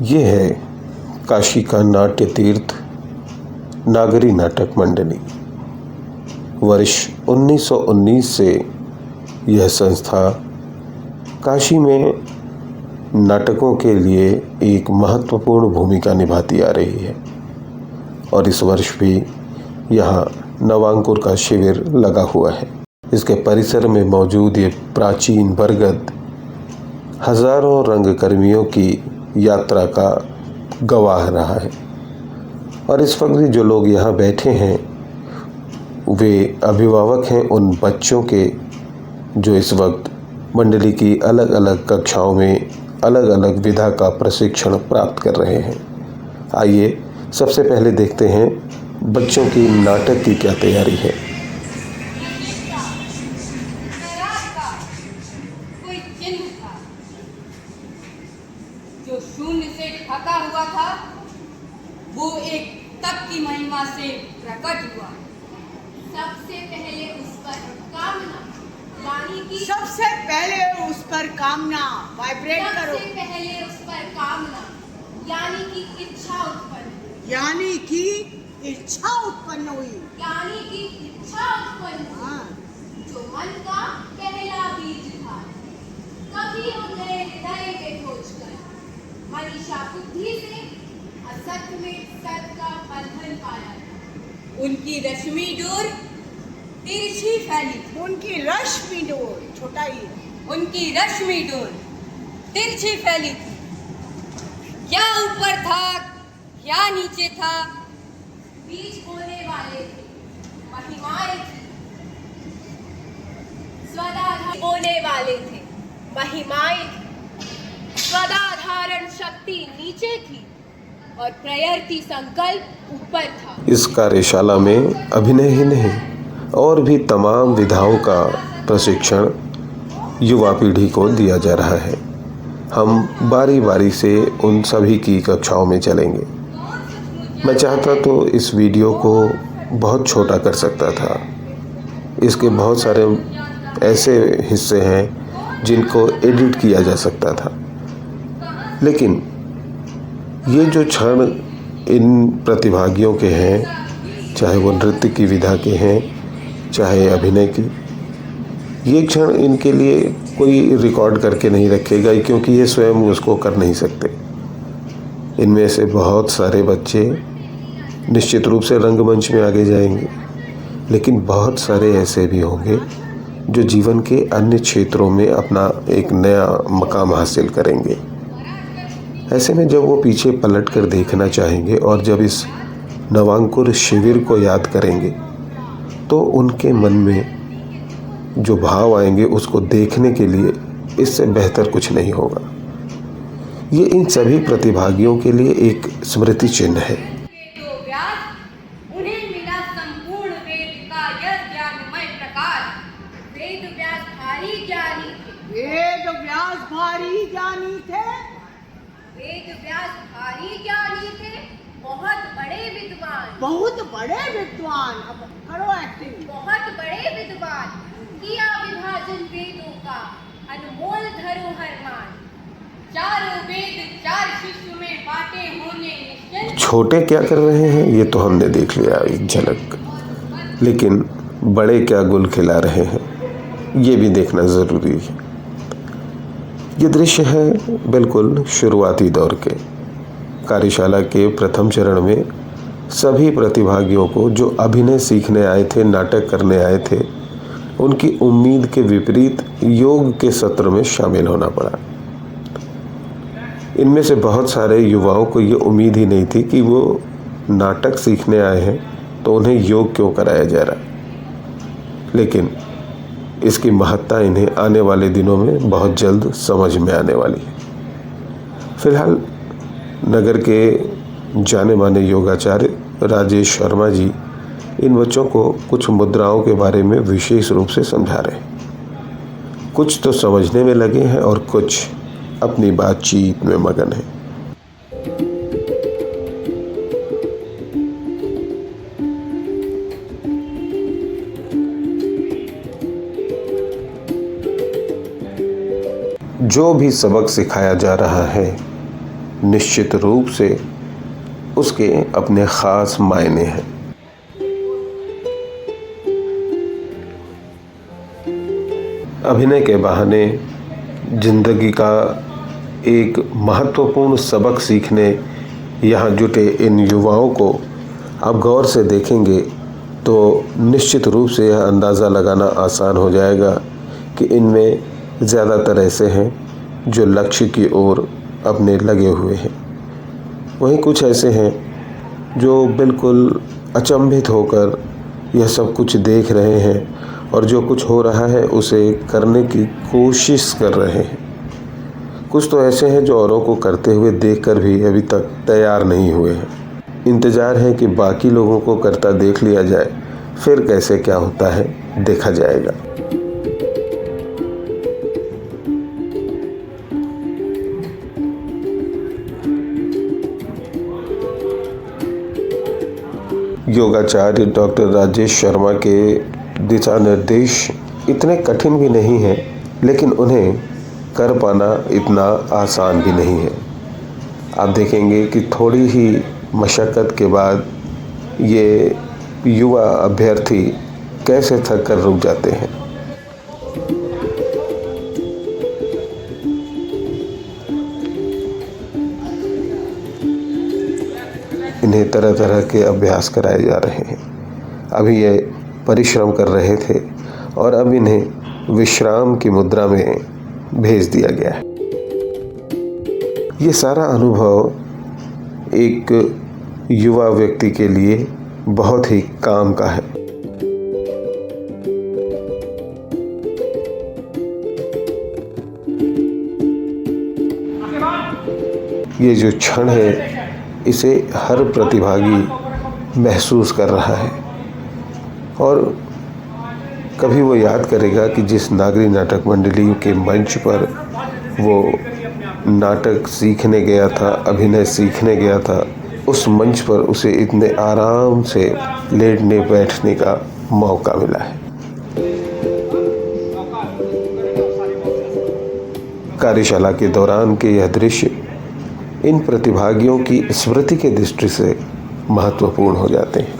ये है काशी का नाट्य तीर्थ नागरी नाटक मंडली। वर्ष 1919 से यह संस्था काशी में नाटकों के लिए एक महत्वपूर्ण भूमिका निभाती आ रही है और इस वर्ष भी यहाँ नवांकुर का शिविर लगा हुआ है। इसके परिसर में मौजूद ये प्राचीन बरगद हजारों रंगकर्मियों की यात्रा का गवाह रहा है और इस वक्त भी जो लोग यहाँ बैठे हैं वे अभिभावक हैं उन बच्चों के जो इस वक्त मंडली की अलग अलग कक्षाओं में अलग अलग विधा का प्रशिक्षण प्राप्त कर रहे हैं। आइए सबसे पहले देखते हैं बच्चों की नाटक की क्या तैयारी है। जो शून्य से ढका हुआ था वो एक तप की महिमा से प्रकट हुआ। सबसे पहले उस पर कामना यानी कि सबसे पहले उस पर कामना वाइब्रेट करो। सबसे पहले उस पर कामना यानी कि इच्छा उत्पन्न यानी कि इच्छा उत्पन्न हुई। यानी कि इच्छा उत्पन्न हुई। हाँ। जो मन का पहला बीज था कभी उन्हें हृदय में खोजकर मनीषा बुद्धि से असत में सत का बंधन पाया। उनकी रश्मि डोर तिरछी फैली थी। उनकी रश्मि डोर छोटा ही उनकी रश्मि डोर तिरछी फैली थी। क्या ऊपर था क्या नीचे था, बीज बोने वाले थे महिमाएं थी। स्वदाधारण बोने वाले थे महिमाएं थी। स्वदाधारण शक्ति नीचे थी और प्रयर्ति संकल्प ऊपर था। इस कार्यशाला में अभिनय ही नहीं और भी तमाम विधाओं का प्रशिक्षण युवा पीढ़ी को दिया जा रहा है। हम बारी बारी से उन सभी की कक्षाओं में चलेंगे। मैं चाहता तो इस वीडियो को बहुत छोटा कर सकता था। इसके बहुत सारे ऐसे हिस्से हैं जिनको एडिट किया जा सकता था, लेकिन ये जो क्षण इन प्रतिभागियों के हैं, चाहे वो नृत्य की विधा के हैं चाहे अभिनय की, ये क्षण इनके लिए कोई रिकॉर्ड करके नहीं रखेगा क्योंकि ये स्वयं उसको कर नहीं सकते। इनमें से बहुत सारे बच्चे निश्चित रूप से रंगमंच में आगे जाएंगे, लेकिन बहुत सारे ऐसे भी होंगे जो जीवन के अन्य क्षेत्रों में अपना एक नया मकाम हासिल करेंगे। ऐसे में जब वो पीछे पलट कर देखना चाहेंगे और जब इस नवांकुर शिविर को याद करेंगे तो उनके मन में जो भाव आएंगे उसको देखने के लिए इससे बेहतर कुछ नहीं होगा। ये इन सभी प्रतिभागियों के लिए एक स्मृति चिन्ह है। उन्हें मिला संपूर्ण वेद का यह ज्ञानमय प्रकाश। वेद व्यास भारी ज्ञानी थे। वेद व्यास भारी ज्ञानी थे। वेद व्यास भारी ज्ञानी थे, बहुत बड़े विद्वान। बहुत बड़े विद्वान। अब करो एक्टिंग। बहुत बड़े विद्वान, किया विभाजन वेदों का अनमोल धरोहर मान। चारों वेद चार शिष्य में बांटे होने निश्चय। छोटे क्या कर रहे हैं ये तो हमने देख लिया एक झलक, लेकिन बड़े क्या गुल खिला रहे हैं ये भी देखना ज़रूरी है। ये दृश्य है बिल्कुल शुरुआती दौर के। कार्यशाला के प्रथम चरण में सभी प्रतिभागियों को जो अभिनय सीखने आए थे, नाटक करने आए थे, उनकी उम्मीद के विपरीत योग के सत्र में शामिल होना पड़ा। इनमें से बहुत सारे युवाओं को ये उम्मीद ही नहीं थी कि वो नाटक सीखने आए हैं तो उन्हें योग क्यों कराया जा रहा है, लेकिन इसकी महत्ता इन्हें आने वाले दिनों में बहुत जल्द समझ में आने वाली है। फिलहाल नगर के जाने माने योगाचार्य राजेश शर्मा जी इन बच्चों को कुछ मुद्राओं के बारे में विशेष रूप से समझा रहे हैं। कुछ तो समझने में लगे हैं और कुछ अपनी बातचीत में मगन हैं। जो भी सबक सिखाया जा रहा है निश्चित रूप से उसके अपने ख़ास मायने हैं। अभिनय के बहाने जिंदगी का एक महत्वपूर्ण सबक सीखने यहाँ जुटे इन युवाओं को आप गौर से देखेंगे तो निश्चित रूप से यह अंदाज़ा लगाना आसान हो जाएगा कि इनमें ज़्यादातर ऐसे हैं जो लक्ष्य की ओर अपने लगे हुए हैं। वहीं कुछ ऐसे हैं जो बिल्कुल अचंभित होकर यह सब कुछ देख रहे हैं और जो कुछ हो रहा है उसे करने की कोशिश कर रहे हैं। कुछ तो ऐसे हैं जो औरों को करते हुए देखकर भी अभी तक तैयार नहीं हुए हैं। इंतज़ार है कि बाकी लोगों को करता देख लिया जाए, फिर कैसे क्या होता है देखा जाएगा। योगाचार्य डॉक्टर राजेश शर्मा के दिशा निर्देश इतने कठिन भी नहीं हैं, लेकिन उन्हें कर पाना इतना आसान भी नहीं है। आप देखेंगे कि थोड़ी ही मशक्क़त के बाद ये युवा अभ्यर्थी कैसे थक कर रुक जाते हैं। इन्हें तरह तरह के अभ्यास कराए जा रहे हैं। अभी ये परिश्रम कर रहे थे और अब इन्हें विश्राम की मुद्रा में भेज दिया गया है। ये सारा अनुभव एक युवा व्यक्ति के लिए बहुत ही काम का है। ये जो क्षण है इसे हर प्रतिभागी महसूस कर रहा है और कभी वो याद करेगा कि जिस नागरी नाटक मंडली के मंच पर वो नाटक सीखने गया था, अभिनय सीखने गया था, उस मंच पर उसे इतने आराम से लेटने बैठने का मौका मिला है। कार्यशाला के दौरान के यह दृश्य इन प्रतिभागियों की स्मृति के दृष्टि से महत्वपूर्ण हो जाते हैं।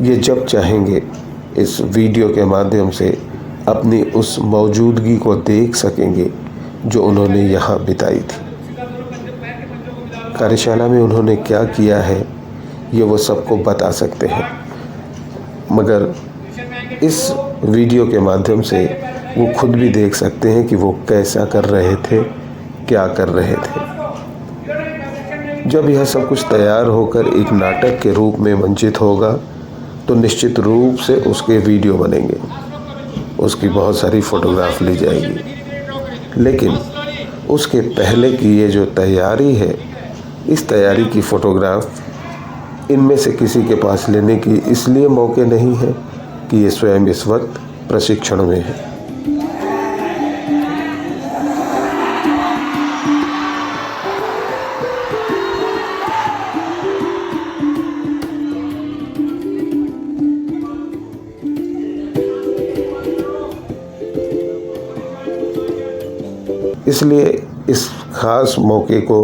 ये जब चाहेंगे इस वीडियो के माध्यम से अपनी उस मौजूदगी को देख सकेंगे जो उन्होंने यहाँ बिताई थी। कार्यशाला में उन्होंने क्या किया है ये वो सबको बता सकते हैं, मगर इस वीडियो के माध्यम से वो खुद भी देख सकते हैं कि वो कैसा कर रहे थे, क्या कर रहे थे। जब यह सब कुछ तैयार होकर एक नाटक के रूप में मंचित होगा तो निश्चित रूप से उसके वीडियो बनेंगे, उसकी बहुत सारी फ़ोटोग्राफ ली जाएगी। लेकिन उसके पहले की ये जो तैयारी है, इस तैयारी की फ़ोटोग्राफ इनमें से किसी के पास लेने की इसलिए मौके नहीं है कि ये स्वयं इस वक्त प्रशिक्षण में है। इसलिए इस खास मौके को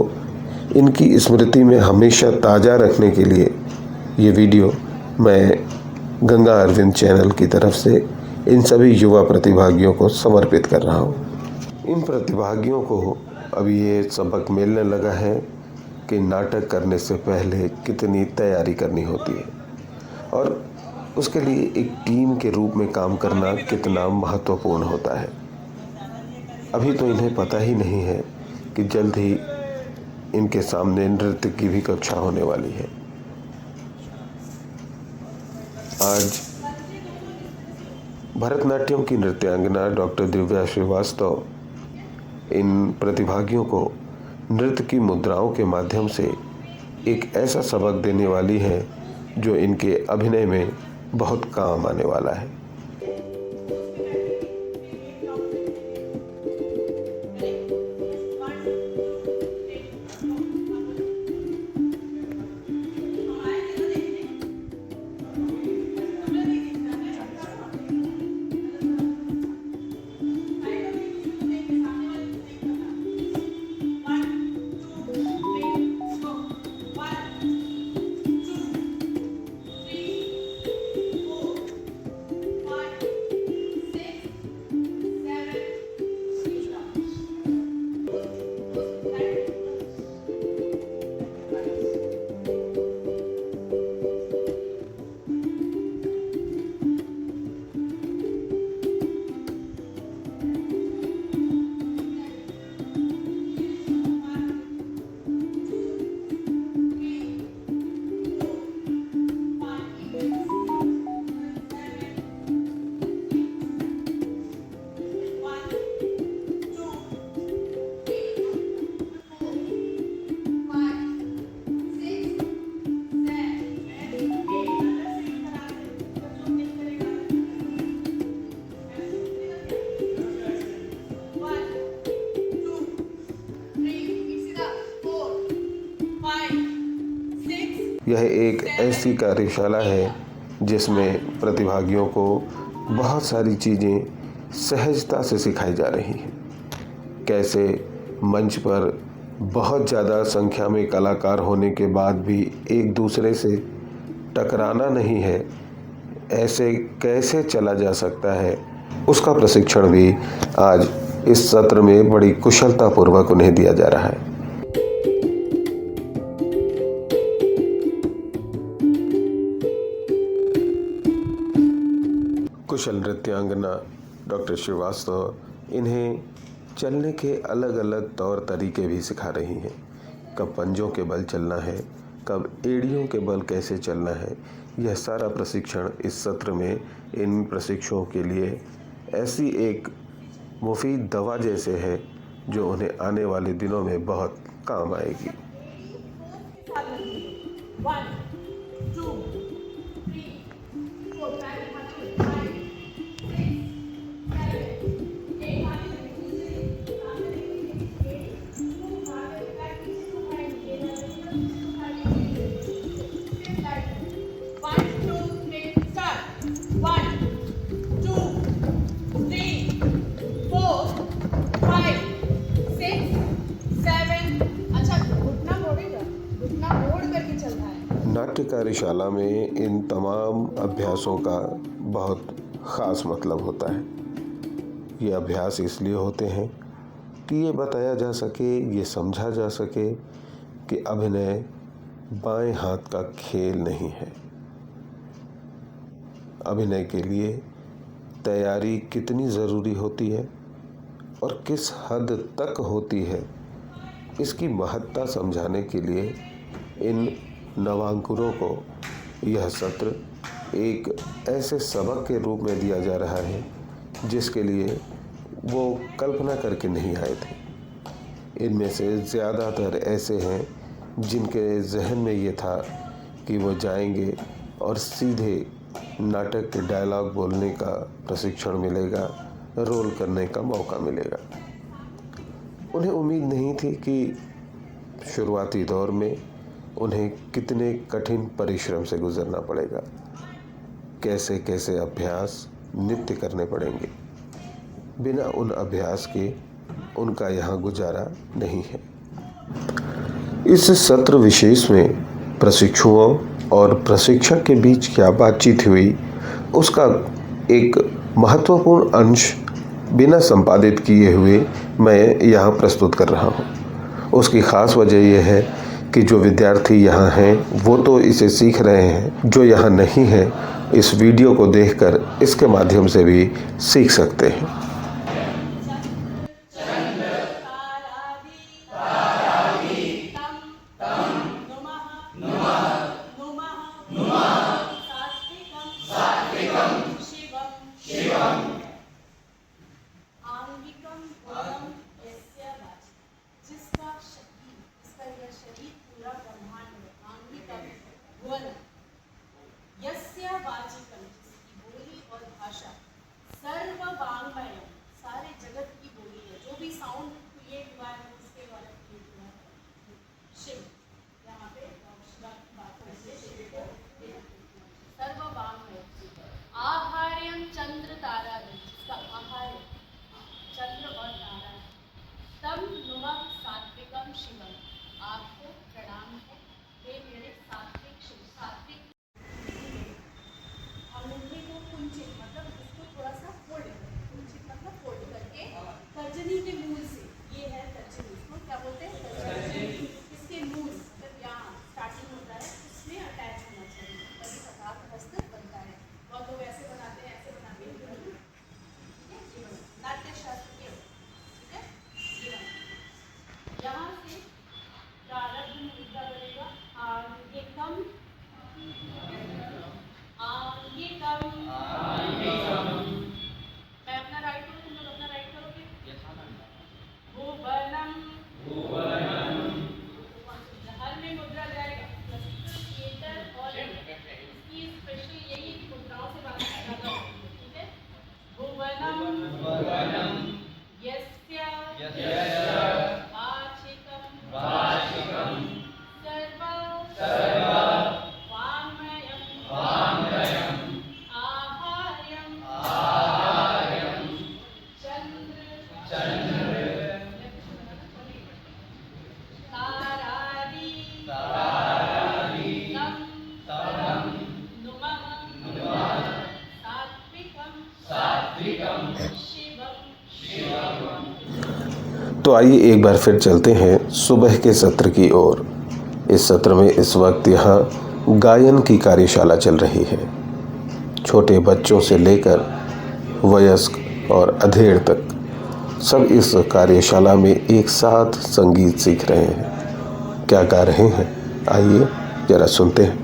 इनकी स्मृति में हमेशा ताज़ा रखने के लिए ये वीडियो मैं गंगा अरविंद चैनल की तरफ से इन सभी युवा प्रतिभागियों को समर्पित कर रहा हूँ। इन प्रतिभागियों को अब ये सबक मिलने लगा है कि नाटक करने से पहले कितनी तैयारी करनी होती है और उसके लिए एक टीम के रूप में काम करना कितना महत्वपूर्ण होता है। अभी तो इन्हें पता ही नहीं है कि जल्द ही इनके सामने नृत्य की भी कक्षा होने वाली है। आज भरतनाट्यम की नृत्यांगना डॉक्टर दिव्या श्रीवास्तव इन प्रतिभागियों को नृत्य की मुद्राओं के माध्यम से एक ऐसा सबक देने वाली है जो इनके अभिनय में बहुत काम आने वाला है। यह एक ऐसी कार्यशाला है जिसमें प्रतिभागियों को बहुत सारी चीज़ें सहजता से सिखाई जा रही हैं। कैसे मंच पर बहुत ज़्यादा संख्या में कलाकार होने के बाद भी एक दूसरे से टकराना नहीं है, ऐसे कैसे चला जा सकता है, उसका प्रशिक्षण भी आज इस सत्र में बड़ी कुशलतापूर्वक उन्हें दिया जा रहा है। कुशल नृत्यांगना डॉक्टर श्रीवास्तव इन्हें चलने के अलग अलग तौर तरीके भी सिखा रही हैं। कब पंजों के बल चलना है, कब एड़ियों के बल कैसे चलना है, यह सारा प्रशिक्षण इस सत्र में इन प्रशिक्षुओं के लिए ऐसी एक मुफीद दवा जैसे है जो उन्हें आने वाले दिनों में बहुत काम आएगी। 1 2 3 4 नाट्य कार्यशाला में इन तमाम अभ्यासों का बहुत ख़ास मतलब होता है। ये अभ्यास इसलिए होते हैं कि ये बताया जा सके, ये समझा जा सके कि अभिनय बाएं हाथ का खेल नहीं है। अभिनय के लिए तैयारी कितनी ज़रूरी होती है और किस हद तक होती है, इसकी महत्ता समझाने के लिए इन नवांकुरों को यह सत्र एक ऐसे सबक के रूप में दिया जा रहा है जिसके लिए वो कल्पना करके नहीं आए थे। इनमें से ज़्यादातर ऐसे हैं जिनके जहन में ये था कि वो जाएंगे और सीधे नाटक के डायलॉग बोलने का प्रशिक्षण मिलेगा, रोल करने का मौका मिलेगा। उन्हें उम्मीद नहीं थी कि शुरुआती दौर में उन्हें कितने कठिन परिश्रम से गुजरना पड़ेगा, कैसे कैसे अभ्यास नित्य करने पड़ेंगे। बिना उन अभ्यास के उनका यहाँ गुजारा नहीं है। इस सत्र विशेष में प्रशिक्षुओं और प्रशिक्षक के बीच क्या बातचीत हुई, उसका एक महत्वपूर्ण अंश बिना संपादित किए हुए मैं यहाँ प्रस्तुत कर रहा हूँ। उसकी ख़ास वजह यह है कि जो विद्यार्थी यहाँ हैं वो तो इसे सीख रहे हैं, जो यहाँ नहीं हैं इस वीडियो को देखकर इसके माध्यम से भी सीख सकते हैं। सारे जगत की बोली है, जो भी साउंड क्रिएट हुआ है उसके द्वारा क्रिएट हुआ है। शिव, यहाँ पे बात करते हैं सर्ववांगमय। आहार्यम चंद्र तारा, जिसका आहार्य चंद्र और तारा है। तम नुमः सात्विकम शिवम, आपको प्रणाम है हे मेरे सात्विक शिव। सात्विक अंगूठे को कुंचित, मतलब उसको थोड़ा सा फोल्ड करें, कुंचित मतलब फोल्ड करके तर्जनी के मूल से, ये है तर्जनी, इसको क्या बोलते हैं तर्जनी, इसके मूल मतलब यहाँ स्टार्टिंग होता है उसमें अटैच होना चाहिए, तभी सकारात्मक हस्त बनता है। बहुत लोग ऐसे बनाते हैं, ऐसे बनाते हैं, ठीक है, नाट्य शास्त्र के, ठीक है, यहाँ से प्रारब्ध में मुद्दा बनेगा। ये कम ये कम तो आइए एक बार फिर चलते हैं सुबह के सत्र की ओर। इस सत्र में इस वक्त यहाँ गायन की कार्यशाला चल रही है। छोटे बच्चों से लेकर वयस्क और अधेड़ तक सब इस कार्यशाला में एक साथ संगीत सीख रहे हैं। क्या गा रहे हैं, आइए जरा सुनते हैं।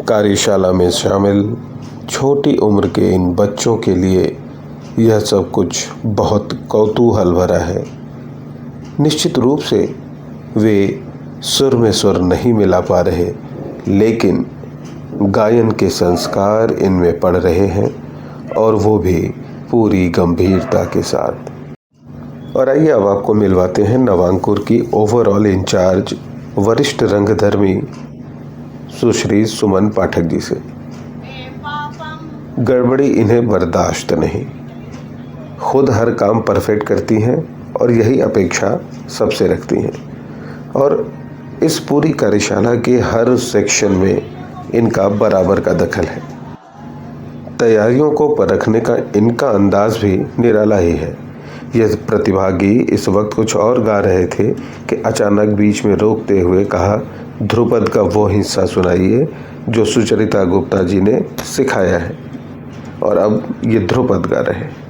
कार्यशाला में शामिल छोटी उम्र के इन बच्चों के लिए यह सब कुछ बहुत कौतूहल भरा है। निश्चित रूप से वे सुर में सुर नहीं मिला पा रहे, लेकिन गायन के संस्कार इनमें पड़ रहे हैं और वो भी पूरी गंभीरता के साथ। और आइए अब आपको मिलवाते हैं नवांकुर की ओवरऑल इंचार्ज वरिष्ठ रंगधर्मी सुश्री सुमन पाठक जी से। गड़बड़ी इन्हें बर्दाश्त नहीं, खुद हर काम परफेक्ट करती हैं और यही अपेक्षा सबसे रखती हैं। और इस पूरी कार्यशाला के हर सेक्शन में इनका बराबर का दखल है। तैयारियों को परखने का इनका अंदाज भी निराला ही है। यह प्रतिभागी इस वक्त कुछ और गा रहे थे कि अचानक बीच में रोकते हुए कहा, ध्रुपद का वो हिस्सा सुनाइए जो सुचरिता गुप्ता जी ने सिखाया है। और अब ये ध्रुपद गा रहे हैं।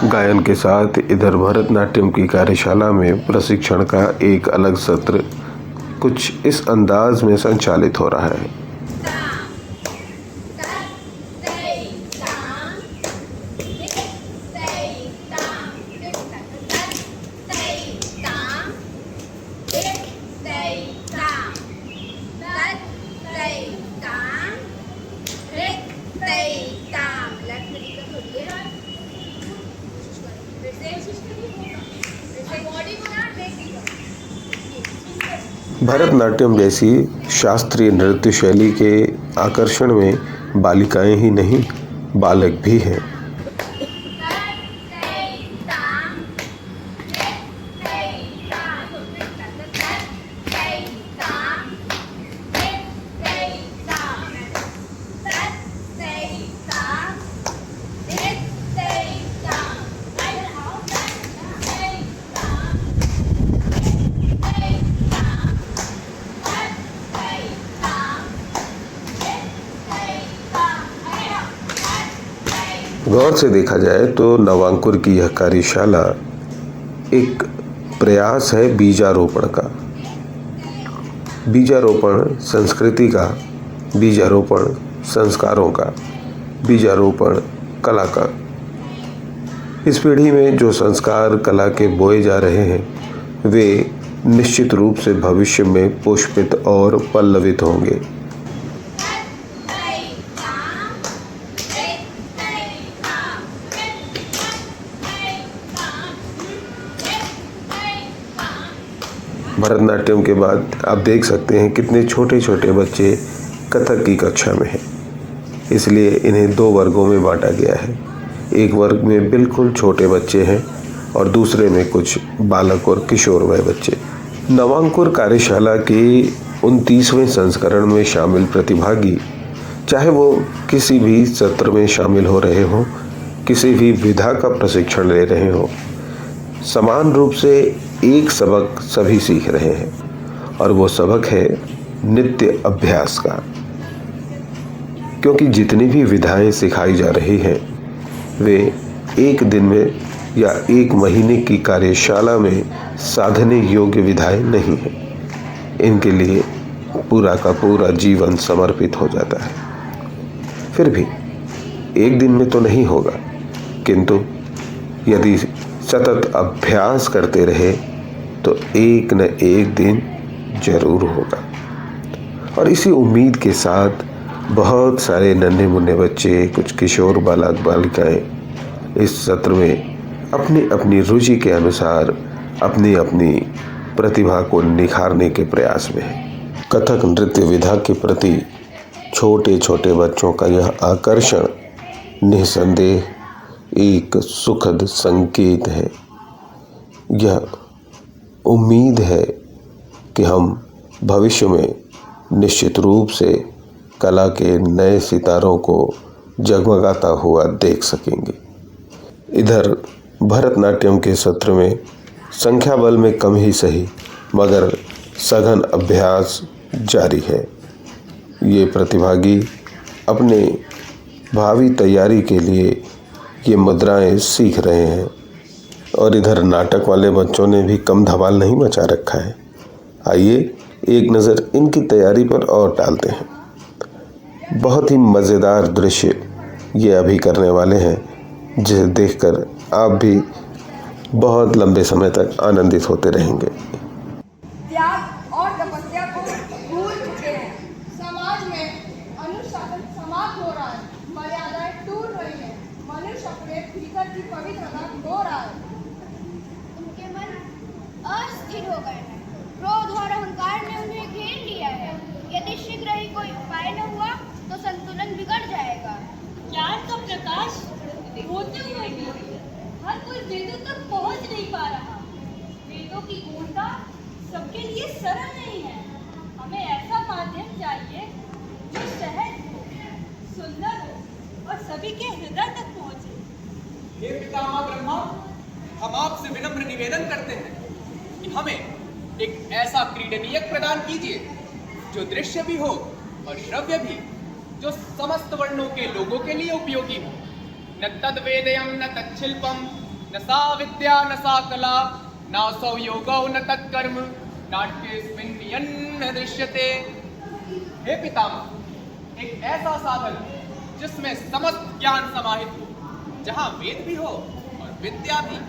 गायन के साथ इधर भरतनाट्यम की कार्यशाला में प्रशिक्षण का एक अलग सत्र कुछ इस अंदाज में संचालित हो रहा है। भरतनाट्यम जैसी शास्त्रीय नृत्य शैली के आकर्षण में बालिकाएं ही नहीं, बालक भी हैं। गौर से देखा जाए तो नवांकुर की यह कार्यशाला एक प्रयास है बीजारोपण का। बीजारोपण संस्कृति का, बीजारोपण संस्कारों का, बीजारोपण कला का। इस पीढ़ी में जो संस्कार कला के बोए जा रहे हैं वे निश्चित रूप से भविष्य में पुष्पित और पल्लवित होंगे। भरतनाट्यम के बाद आप देख सकते हैं कितने छोटे छोटे बच्चे कथक की कक्षा में हैं। इसलिए इन्हें दो वर्गों में बांटा गया है। एक वर्ग में बिल्कुल छोटे बच्चे हैं और दूसरे में कुछ बालक और किशोरवय बच्चे। नवांकुर कार्यशाला के 29वें संस्करण में शामिल प्रतिभागी चाहे वो किसी भी सत्र में शामिल हो रहे हों, किसी भी विधा का प्रशिक्षण ले रहे हों, समान रूप से एक सबक सभी सीख रहे हैं और वो सबक है नित्य अभ्यास का। क्योंकि जितनी भी विधाएं सिखाई जा रही हैं वे एक दिन में या एक महीने की कार्यशाला में साधने योग्य विधाएं नहीं हैं। इनके लिए पूरा का पूरा जीवन समर्पित हो जाता है। फिर भी एक दिन में तो नहीं होगा, किंतु यदि सतत अभ्यास करते रहे तो एक न एक दिन जरूर होगा। और इसी उम्मीद के साथ बहुत सारे नन्हे मुन्ने बच्चे, कुछ किशोर बालक बालिकाएं इस सत्र में अपनी अपनी रुचि के अनुसार अपनी अपनी प्रतिभा को निखारने के प्रयास में हैं। कथक नृत्य विधा के प्रति छोटे छोटे बच्चों का यह आकर्षण निसंदेह एक सुखद संकेत है। यह उम्मीद है कि हम भविष्य में निश्चित रूप से कला के नए सितारों को जगमगाता हुआ देख सकेंगे। इधर भरतनाट्यम के सत्र में संख्या बल में कम ही सही मगर सघन अभ्यास जारी है। ये प्रतिभागी अपने भावी तैयारी के लिए ये मुद्राएं सीख रहे हैं और इधर नाटक वाले बच्चों ने भी कम धमाल नहीं मचा रखा है। आइए एक नज़र इनकी तैयारी पर और डालते हैं। बहुत ही मज़ेदार दृश्य ये अभी करने वाले हैं जिसे देखकर आप भी बहुत लंबे समय तक आनंदित होते रहेंगे। त्याग और तपस्या को भूल चुके हैं। समाज में अनुशासन समाप्त हो रहा है, मर्यादाएं टूट रही हैं, मनुष्य अपने भीतर की पवित्रता खो रहा है। उनके मन अस्थिर हो गए हैं। क्रोध और अहंकार ने उन्हें घेर लिया है। यदि शीघ्र ही कोई उपाय न हुआ तो संतुलन बिगड़ जाएगा। ज्ञान का प्रकाश होते हुए भी हर कोई वेदों तक पहुंच नहीं पा रहा। वेदों की गूढ़ता सबके लिए सरल नहीं है। हमें ऐसा माध्यम चाहिए जो सहज हो, सुंदर हो और सभी के हृदय तक पहुंचे। हे पितामह ब्रह्मा, हम आपसे विनम्र निवेदन करते हैं कि हमें एक ऐसा क्रीडनीयक प्रदान कीजिए जो दृश्य भी हो और श्रव्य भी, जो समस्त वर्णों के लोगों के लिए उपयोगी हो। न तद्वेदयम न तच्छिल्पम न सा विद्या न सा कला नासौ योगौ न तत्कर्म नाट्येऽस्मिन् वियन्न दृश्यते। हे पितामह, एक ऐसा साधन जिसमें समस्त ज्ञान समाहित हो, जहाँ वेद भी हो और विद्या भी,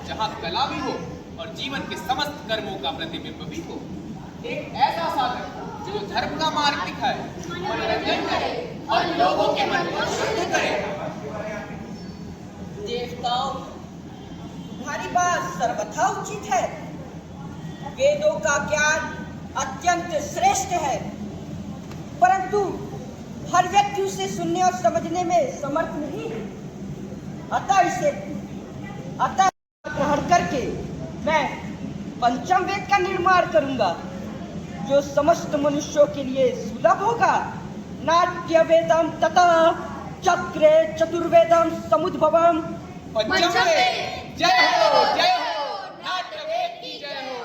जहाँ कला भी हो और जीवन के समस्त कर्मों का प्रतिबिंब भी हो। एक ऐसा साधन जो धर्म का मार्ग दिखाए, मनोरंजन करे और लोगों के मन को शुद्ध करे। देवताओं, तुम्हारी बात सर्वथा उचित है। वेदों का ज्ञान अत्यंत श्रेष्ठ है, परंतु हर व्यक्ति उसे सुनने और समझने में समर्थ नहीं है। अतः ग्रहण करके मैं पंचम वेद का निर्माण करूंगा, जो समस्त मनुष्यों के लिए सुलभ होगा। नाट्य वेदम तथा चक्रे चतुर्वेदम समुद्भवम। पंचम वेद जय हो, नाट्य वेद की जय हो।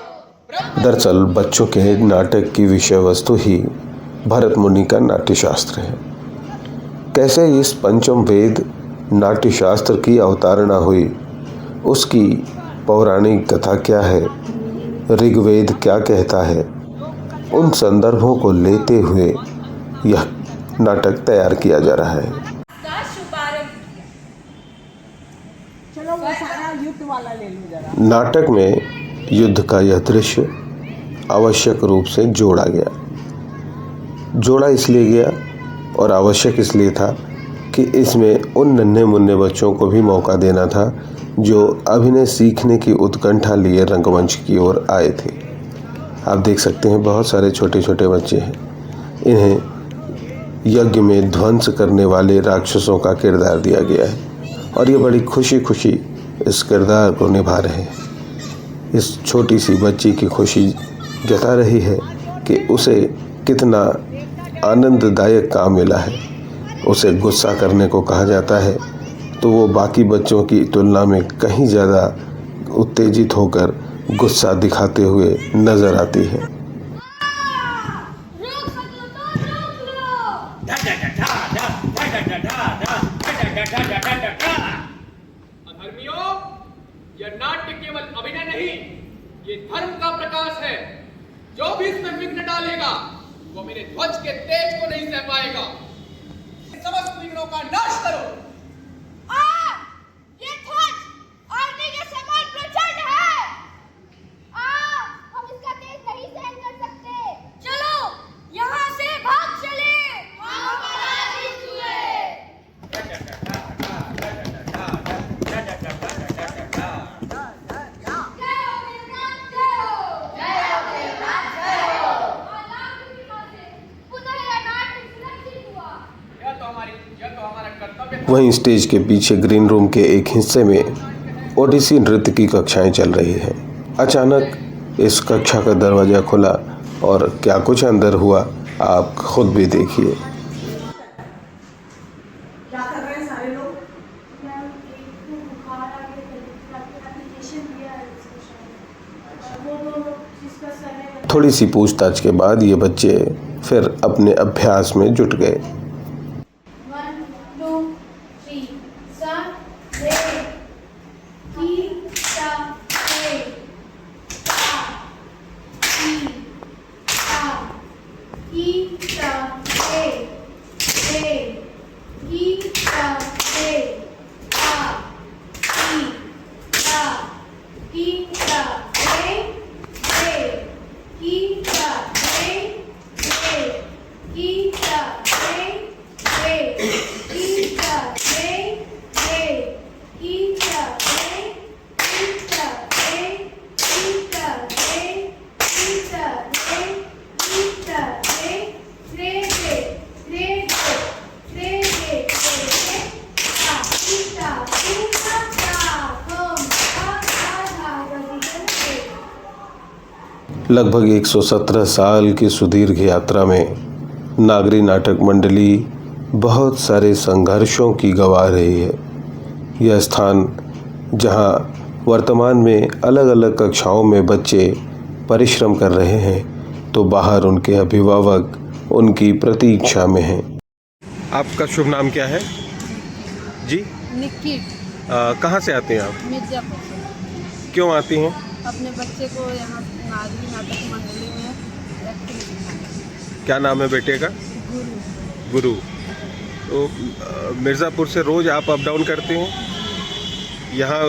दरअसल बच्चों के नाटक की विषय वस्तु ही भरत मुनि का नाट्यशास्त्र है। कैसे इस पंचम वेद नाट्यशास्त्र की अवतारणा हुई, उसकी पौराणिक कथा क्या है, ऋग्वेद क्या कहता है, उन संदर्भों को लेते हुए यह नाटक तैयार किया जा रहा है। का शुभारंभ चलो वो सारा युद्ध वाला ले लो जरा। नाटक में युद्ध का यह दृश्य आवश्यक रूप से जोड़ा गया। जोड़ा इसलिए गया और आवश्यक इसलिए था कि इसमें उन नन्हे मुन्ने बच्चों को भी मौका देना था जो अभिनय सीखने की उत्कंठा लिए रंगमंच की ओर आए थे। आप देख सकते हैं बहुत सारे छोटे छोटे बच्चे हैं। इन्हें यज्ञ में ध्वंस करने वाले राक्षसों का किरदार दिया गया है और ये बड़ी खुशी खुशी इस किरदार को निभा रहे हैं। इस छोटी सी बच्ची की खुशी जता रही है कि उसे कितना आनंददायक काम मिला है। उसे गुस्सा करने को कहा जाता है तो वो बाकी बच्चों की तुलना में कहीं ज़्यादा उत्तेजित होकर गुस्सा दिखाते हुए नजर आती है। रोक सको तो रोक लो। अधर्मियों, यह नाट्य केवल अभिनय नहीं, ये धर्म का प्रकाश है। जो भी इसमें विघ्न डालेगा वो मेरे ध्वज के तेज को नहीं सह पाएगा। समस्त विघ्नों का नाश करो। ये ध्वज अग्नि के समान प्रचंड है। हम इसका तेज नहीं सहन कर सकते। चलो यहाँ से भाग चले। वहीं स्टेज के पीछे ग्रीन रूम के एक हिस्से में ओडिसी नृत्य की कक्षाएं चल रही हैं। अचानक इस कक्षा का दरवाजा खुला और क्या कुछ अंदर हुआ आप खुद भी देखिए। क्या कर रहे हैं सारे लोग? थोड़ी सी पूछताछ के बाद ये बच्चे फिर अपने अभ्यास में जुट गए। 1 2 3 सा रे की सा रे सा की सा की सा रे रे की सा रे सा की सा की सा रे रे की सा रे रे की सा रे रे की सा रे रे की सा रे की सा रे की सा रे की सा रे की सा रे रे रे रे रे रे रे रे सा की सा की सा कम आधा रे। लगभग 117 साल की सुदीर्घ यात्रा में नागरी नाटक मंडली बहुत सारे संघर्षों की गवाह रही है। यह स्थान जहां वर्तमान में अलग अलग कक्षाओं में बच्चे परिश्रम कर रहे हैं तो बाहर उनके अभिभावक उनकी प्रतीक्षा में हैं। आपका शुभ नाम क्या है जी? निक्की। कहाँ से आती हैं आप? मिर्जापुर से। क्यों आती हैं? अपने बच्चे को यहाँ नागरी नाटक मंडली में एक्टिंग सिखाना। क्या नाम है बेटे का? गुरु। गुरु। तो मिर्ज़ापुर से रोज़ आप अप डाउन करते हैं? यहाँ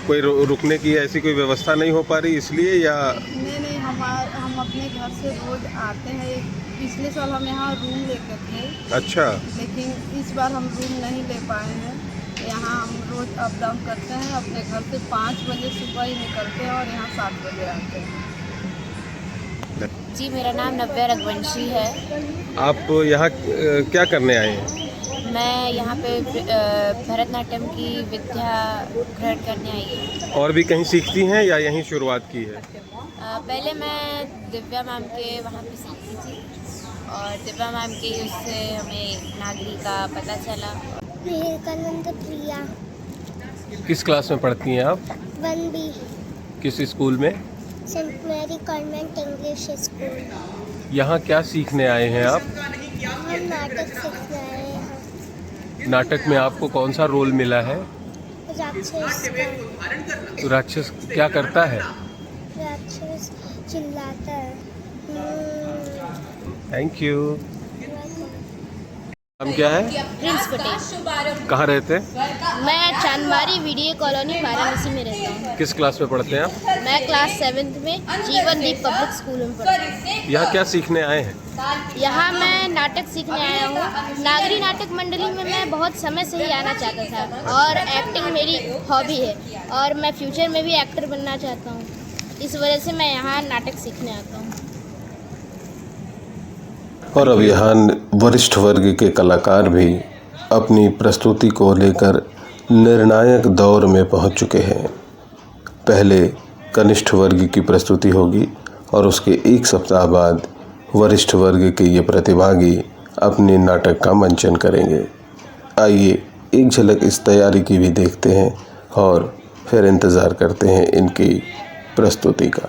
कोई रुकने की ऐसी कोई व्यवस्था नहीं हो पा रही इसलिए, या? नहीं, हम अपने घर से रोज आते हैं। पिछले साल हम यहाँ रूम लेकर थे। अच्छा। लेकिन इस बार हम रूम नहीं ले पाए हैं। यहाँ हम रोज अप डाउन करते हैं। अपने घर से 5 बजे सुबह ही निकलते हैं और यहाँ 7 बजे आते हैं। जी, मेरा नाम नव्या रघुवंशी है। आप यहाँ क्या करने आए हैं? मैं यहाँ पे भरतनाट्यम की विद्या ग्रहण करने आई हूँ। और भी कहीं सीखती हैं या यहीं शुरुआत की है? पहले मैं दिव्या मैम के वहाँ पे सीखती थी और दिव्या मैम के उससे हमें नागरी का पता चला। विवेकानंद प्रिया। किस क्लास में पढ़ती हैं आप? 1B। किस स्कूल में? Saint Mary convent English school. यहाँ क्या सीखने आए हैं आप? हम नाटक सीखने आए हैं। नाटक में आपको कौन सा रोल मिला है? राक्षस का। तो राक्षस क्या करता है? राक्षस चिल्लाता है। Thank you. नाम क्या है? प्रिंस पटेल। कहाँ रहते हैं? मैं चांदमारी वीडियो कॉलोनी वाराणसी में रहता हूँ। किस क्लास में पढ़ते हैं आप? मैं क्लास 7th में जीवन दीप पब्लिक स्कूल में पढ़ती हूँ। यहाँ क्या सीखने आए हैं? यहाँ मैं नाटक सीखने आया हूँ। नागरी नाटक मंडली में मैं बहुत समय से ही आना चाहता था और एक्टिंग मेरी हॉबी है और मैं फ्यूचर में भी एक्टर बनना चाहता हूँ। इस वजह से मैं यहाँ नाटक सीखने आता हूँ। और अब यहाँ वरिष्ठ वर्ग के कलाकार भी अपनी प्रस्तुति को लेकर निर्णायक दौर में पहुँच चुके हैं। पहले कनिष्ठ वर्ग की प्रस्तुति होगी और उसके 1 सप्ताह बाद वरिष्ठ वर्ग के ये प्रतिभागी अपने नाटक का मंचन करेंगे। आइए एक झलक इस तैयारी की भी देखते हैं और फिर इंतज़ार करते हैं इनकी प्रस्तुति का।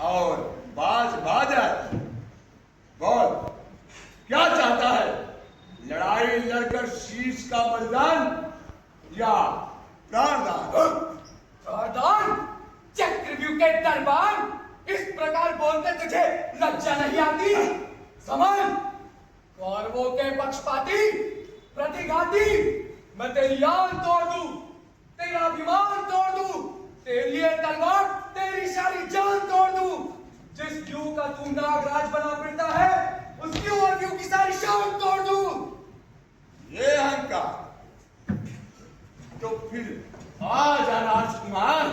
और बाज बोल क्या चाहता है? लड़ाई लड़कर शीश का बलिदान या प्राणदान? प्राणदान? चक्रव्यूह के दरबार इस प्रकार बोलते तुझे लज्जा नहीं आती? समझ, कौरवों के पक्षपाती प्रतिघाती, मैं तेरी आन तोड़ दूं, तेरा अभिमान तोड़ दूं, तेरी ये तलवार तेरी सारी जान तोड़ दूं। जिस व्यू का तू नागराज बना फिरता है उस व्यू और व्यू की सारी शान तोड़ दूं। ये अहंकार तो फिर आ जाना राजकुमार।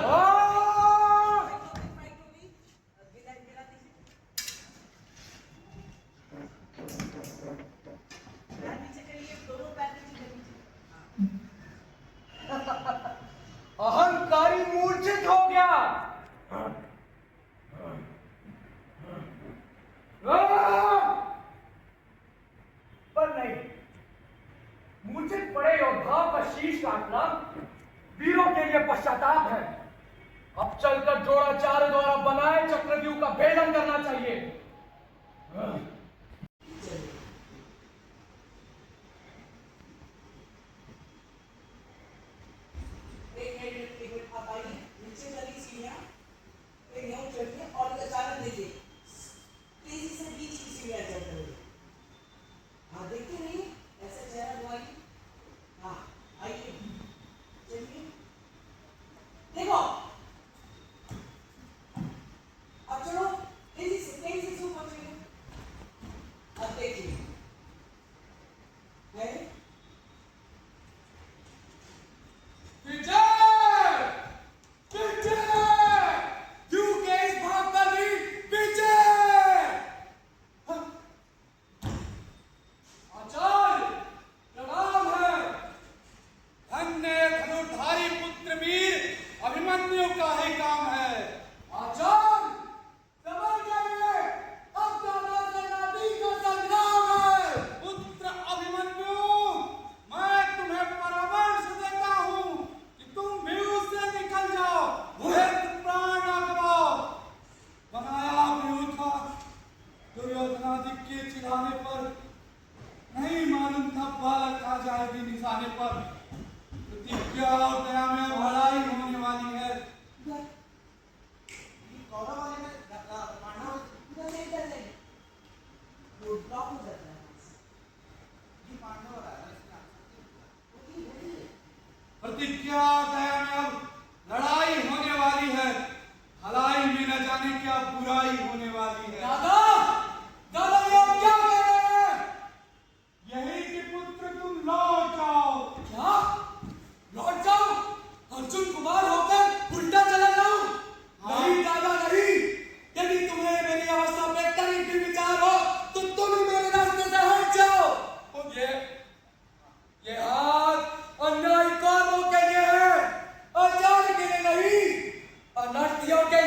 अहंकारी मूर्छित हो गया। पर नहीं, मूर्छित पड़े योद्धाओं का शीश काटना वीरों के लिए पश्चाताप है। अब चल द्रोणाचार्य द्वारा बनाए चक्रव्यूह का भेदन करना चाहिए। प्रतिज्ञा दया में अब लड़ाई होने वाली है, भलाई में न जाने क्या बुराई होने वाली है। दादा, दादा ये आप क्या कह रहे हैं? यही कि पुत्र तुम लौट जाओ। क्या? लौट जाओ? अर्जुन कुमार होकर उल्टा चला जाऊं? नहीं दादा नहीं। यदि तुम्हें मेरी अवस्था पे कहीं भी विचार हो तो तुम ही मेरे रास्ते से हट जाओ। ये हाथ अन्याय कर्मों के लिए है, अजान के लिए नहीं, अनर्थियों के